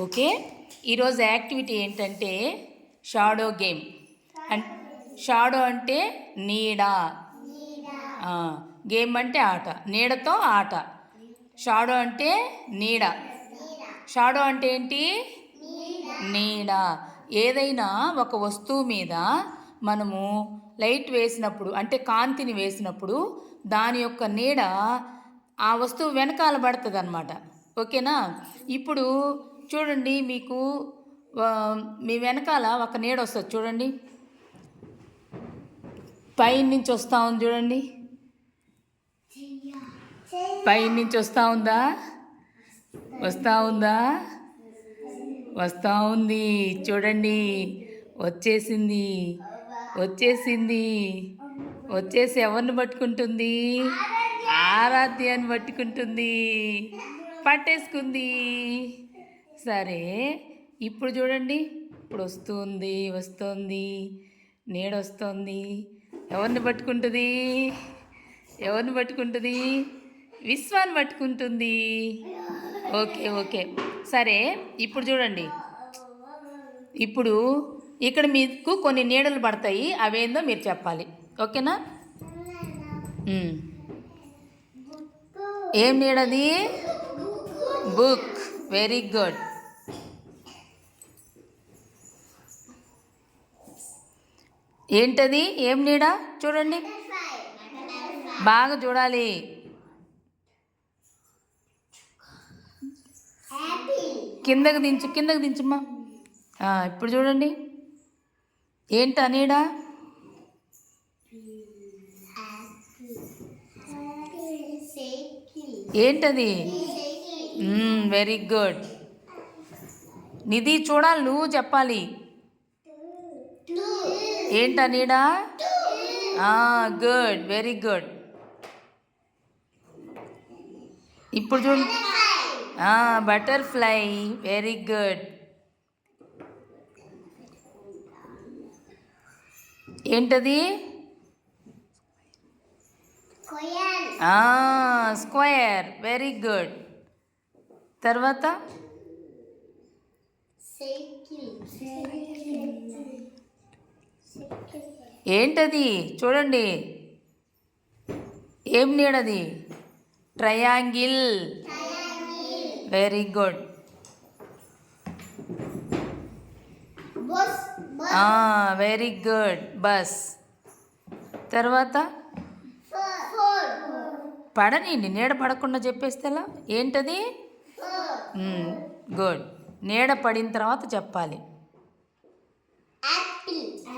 Okay, ఈరోజు activity ఏంటంటే shadow game. Shadow అంటే నీడ, గేమ్ అంటే ఆట, నీడతో ఆట. షాడో అంటే నీడ. షాడో అంటే ఏంటి? నీడ. ఏదైనా ఒక వస్తువు మీద మనము లైట్ వేసినప్పుడు, అంటే కాంతిని వేసినప్పుడు దాని యొక్క నీడ ఆ వస్తువు వెనకాల పడుతుంది అన్నమాట. ఓకేనా? ఇప్పుడు చూడండి, మీకు మీ వెనకాల ఒక నీడ వస్తుంది చూడండి, పైన నుంచి వస్తూ ఉంది చూడండి, పైన నుంచి వస్తూ ఉందా? వస్తూ ఉందా? వస్తూ ఉంది. చూడండి, వచ్చేసింది. వచ్చేసింది. వచ్చేసి ఎవరిని పట్టుకుంటుంది? ఆరాధ్యాన్ని పట్టుకుంటుంది. పట్టేసుకుంది. సరే, ఇప్పుడు చూడండి, ఇప్పుడు వస్తుంది వస్తుంది, నీడ వస్తుంది. ఎవరిని పట్టుకుంటుంది? ఎవరిని పట్టుకుంటుంది? విశ్వాన్ని పట్టుకుంటుంది. ఓకే ఓకే, సరే. ఇప్పుడు చూడండి, ఇప్పుడు ఇక్కడ మీకు కొన్ని నీడలు పడతాయి, అవేందో మీరు చెప్పాలి. ఓకేనా? ఏం నీడది? బుక్. Very good. ఏంటది? ఏం నీడ? చూడండి, బాగా చూడాలి. కిందకి దించు, కిందకి దించుమ్మా. ఇప్పుడు చూడండి, ఏంటా నీడ? ఏంటది? Very good. నిధి చూడాలి, నువ్వు చెప్పాలి. ఏంటా నీడ? Good, very good. ఇప్పుడు చూడు, బటర్ఫ్లై. Very good. ఏంటది? స్క్వేర్. Very good. తర్వాత ఏంటది? చూడండి, ఏం నీడది? Triangle. Very good. Very good. Bus. తర్వాత పడనండి, నీడ పడకుండా చెప్పేస్తే ఎలా? ఏంటది? గుడ్. నీడ పడిన తర్వాత చెప్పాలి.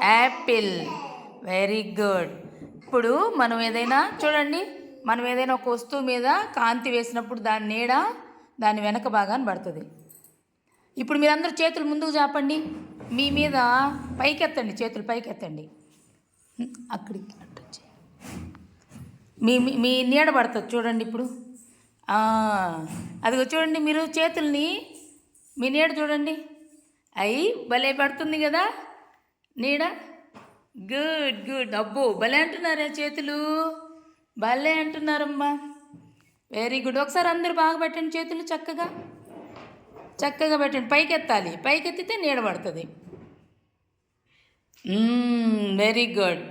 యాపిల్. Very good. ఇప్పుడు మనం ఏదైనా చూడండి, మనం ఏదైనా ఒక వస్తువు మీద కాంతి వేసినప్పుడు దాని నీడ దాని వెనక భాగాన్ని పడుతుంది. ఇప్పుడు మీరందరూ చేతులు ముందుకు చాపండి, మీ మీద పైకెత్తండి, చేతులు పైకెత్తండి. అక్కడికి మీ మీ నీడ పడుతుంది చూడండి. ఇప్పుడు అదిగో చూడండి, మీరు చేతుల్ని, మీ నీడ చూడండి. అయ్యి భలే పడుతుంది కదా నీడ. Good good. అబ్బో, భలే అంటున్నారా చేతులు? భలే అంటున్నారమ్మా. Very good. ఒకసారి అందరూ బాగా పెట్టండి చేతులు, చక్కగా చక్కగా పెట్టండి. పైకెత్తాలి, పైకెత్తితే నీడ పడుతుంది. Very good.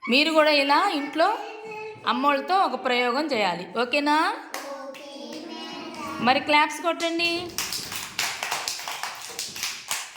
మీరు కూడా ఇలా ఇంట్లో అమ్మోళ్ళతో ఒక ప్రయోగం చేయాలి. ఓకేనా? మరి క్లాప్స్ కొట్టండి.